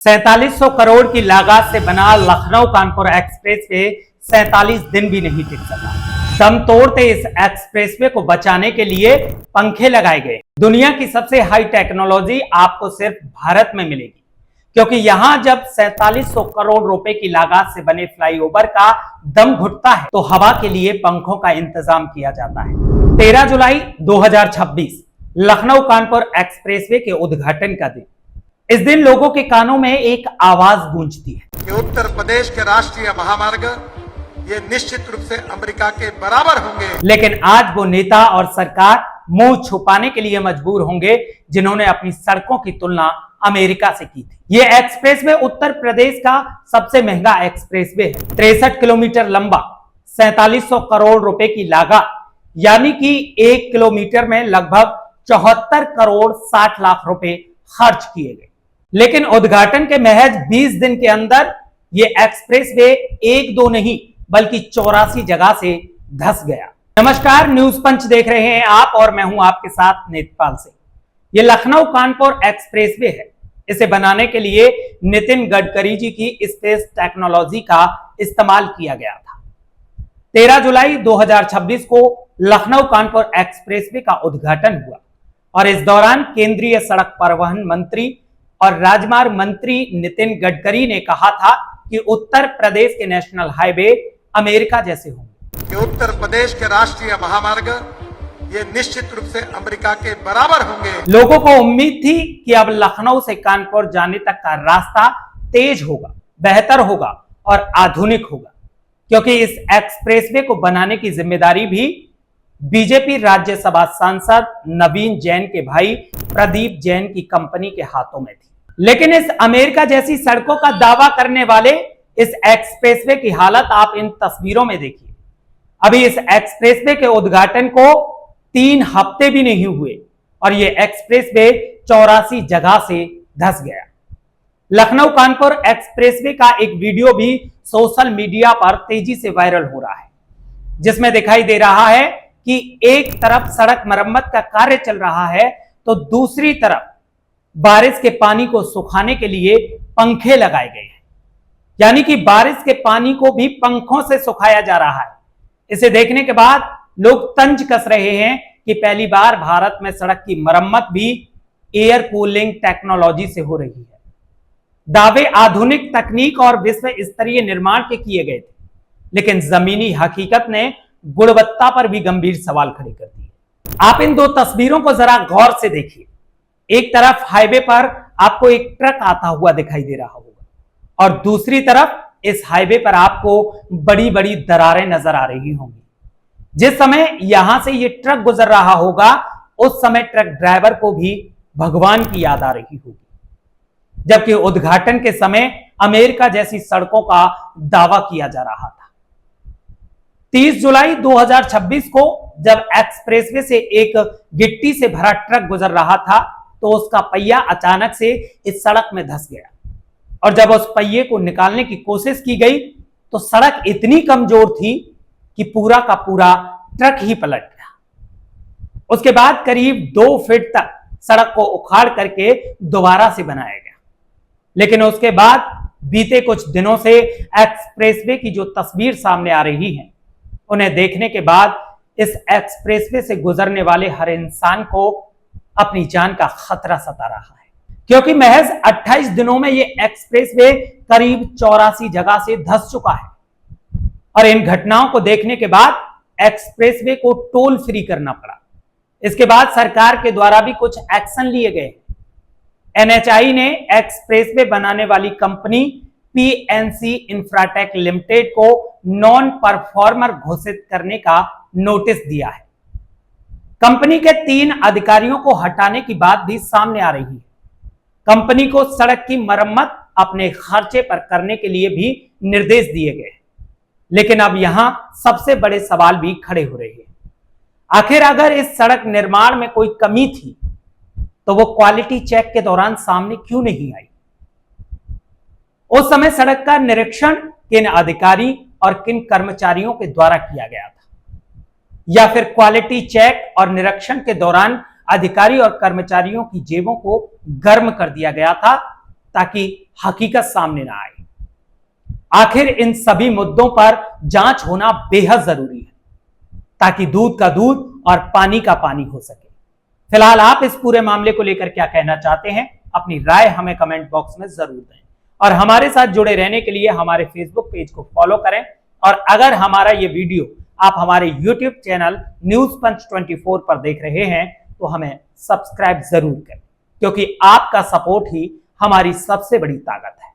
4700 करोड़ की लागत से बना लखनऊ कानपुर एक्सप्रेसवे 47 दिन भी नहीं टिक सका। दम तोड़ते इस एक्सप्रेसवे को बचाने के लिए पंखे लगाए गए। दुनिया की सबसे हाई टेक्नोलॉजी आपको सिर्फ भारत में मिलेगी, क्योंकि यहां जब 4700 करोड़ रुपए की लागत से बने फ्लाईओवर का दम घुटता है तो हवा के लिए पंखों का इंतजाम किया जाता है। 13 जुलाई 2026 लखनऊ कानपुर एक्सप्रेसवे के उद्घाटन का दिन। इस दिन लोगों के कानों में एक आवाज गूंजती है कि उत्तर प्रदेश के राष्ट्रीय महामार्ग ये निश्चित रूप से अमेरिका के बराबर होंगे। लेकिन आज वो नेता और सरकार मुंह छुपाने के लिए मजबूर होंगे जिन्होंने अपनी सड़कों की तुलना अमेरिका से की थी। ये एक्सप्रेसवे उत्तर प्रदेश का सबसे महंगा एक्सप्रेसवे है। 63 किलोमीटर लंबा, 4700 करोड़ रुपए की लागत, यानी कि 1 किलोमीटर में लगभग 74 करोड़ 60 लाख रुपए खर्च किए गए। लेकिन उद्घाटन के महज 20 दिन के अंदर ये एक्सप्रेसवे एक दो नहीं बल्कि 84 जगह से धंस गया। नमस्कार, न्यूज पंच देख रहे हैं आप और मैं हूं आपके साथ नेत्रपाल सिंह। ये लखनऊ कानपुर एक्सप्रेसवे है। इसे बनाने के लिए नितिन गडकरी जी की स्पेस टेक्नोलॉजी का इस्तेमाल किया गया था। 13 जुलाई 2026 को लखनऊ कानपुर एक्सप्रेसवे का उद्घाटन हुआ और इस दौरान केंद्रीय सड़क परिवहन मंत्री और राजमार्ग मंत्री नितिन गडकरी ने कहा था कि उत्तर प्रदेश के नेशनल हाईवे अमेरिका जैसे होंगे। कि उत्तर प्रदेश के राष्ट्रीय महामार्ग ये निश्चित रूप से अमेरिका के बराबर होंगे। लोगों को उम्मीद थी कि अब लखनऊ से कानपुर जाने तक का रास्ता तेज होगा, बेहतर होगा और आधुनिक होगा, क्योंकि इस एक्सप्रेसवे को बनाने की जिम्मेदारी भी बीजेपी राज्यसभा सांसद नवीन जैन के भाई प्रदीप जैन की कंपनी के हाथों में थी। लेकिन इस अमेरिका जैसी सड़कों का दावा करने वाले इस एक्सप्रेसवे की हालत आप इन तस्वीरों में देखिए। अभी इस एक्सप्रेसवे के उद्घाटन को 3 हफ्ते भी नहीं हुए और यह एक्सप्रेसवे 84 जगह से धंस गया। लखनऊ कानपुर एक्सप्रेसवे का एक वीडियो भी सोशल मीडिया पर तेजी से वायरल हो रहा है, जिसमें दिखाई दे रहा है कि एक तरफ सड़क मरम्मत का कार्य चल रहा है तो दूसरी तरफ बारिश के पानी को सुखाने के लिए पंखे लगाए गए हैं, यानी कि बारिश के पानी को भी पंखों से सुखाया जा रहा है। इसे देखने के बाद लोग तंज कस रहे हैं कि पहली बार भारत में सड़क की मरम्मत भी एयर कूलिंग टेक्नोलॉजी से हो रही है। दावे आधुनिक तकनीक और विश्व स्तरीय निर्माण के किए गए थे, लेकिन जमीनी हकीकत ने गुणवत्ता पर भी गंभीर सवाल खड़े कर दिए। आप इन 2 तस्वीरों को जरा गौर से देखिए। एक तरफ हाईवे पर आपको एक ट्रक आता हुआ दिखाई दे रहा होगा और दूसरी तरफ इस हाईवे पर आपको बड़ी बड़ी दरारें नजर आ रही होंगी। जिस समय यहां से ये ट्रक गुजर रहा होगा उस समय ट्रक ड्राइवर को भी भगवान की याद आ रही होगी, जबकि उद्घाटन के समय अमेरिका जैसी सड़कों का दावा किया जा रहा था। 30 जुलाई 2026 को जब एक्सप्रेसवे से एक गिट्टी से भरा ट्रक गुजर रहा था तो उसका पहिया अचानक से इस सड़क में धंस गया और जब उस पहिए को निकालने की कोशिश की गई तो सड़क इतनी कमजोर थी कि पूरा का पूरा ट्रक ही पलट गया। उसके बाद करीब 2 फीट तक सड़क को उखाड़ करके दोबारा से बनाया गया। लेकिन उसके बाद बीते कुछ दिनों से एक्सप्रेसवे की जो तस्वीर सामने आ रही है, उन्हें देखने के बाद इस एक्सप्रेसवे से गुजरने वाले हर इंसान को अपनी जान का खतरा सता रहा है, क्योंकि महज 28 दिनों में यह एक्सप्रेसवे करीब 84 जगह से धंस चुका है। और इन घटनाओं को देखने के बाद एक्सप्रेसवे को टोल फ्री करना पड़ा। इसके बाद सरकार के द्वारा भी कुछ एक्शन लिए गए। एनएचआई ने एक्सप्रेसवे बनाने वाली कंपनी पीएनसी इंफ्राटेक लिमिटेड को नॉन परफॉर्मर घोषित करने का नोटिस दिया है। कंपनी के 3 अधिकारियों को हटाने की बात भी सामने आ रही है। कंपनी को सड़क की मरम्मत अपने खर्चे पर करने के लिए भी निर्देश दिए गए। लेकिन अब यहां सबसे बड़े सवाल भी खड़े हो रहे हैं। आखिर अगर इस सड़क निर्माण में कोई कमी थी तो वो क्वालिटी चेक के दौरान सामने क्यों नहीं आई? उस समय सड़क का निरीक्षण किन अधिकारी और किन कर्मचारियों के द्वारा किया गया था, या फिर क्वालिटी चेक और निरीक्षण के दौरान अधिकारी और कर्मचारियों की जेबों को गर्म कर दिया गया था ताकि हकीकत सामने ना आए। आखिर इन सभी मुद्दों पर जांच होना बेहद जरूरी है ताकि दूध का दूध और पानी का पानी हो सके। फिलहाल आप इस पूरे मामले को लेकर क्या कहना चाहते हैं, अपनी राय हमें कमेंट बॉक्स में जरूर दें और हमारे साथ जुड़े रहने के लिए हमारे फेसबुक पेज को फॉलो करें। और अगर हमारा ये वीडियो आप हमारे यूट्यूब चैनल न्यूज पंच 24 पर देख रहे हैं तो हमें सब्सक्राइब जरूर करें, क्योंकि आपका सपोर्ट ही हमारी सबसे बड़ी ताकत है।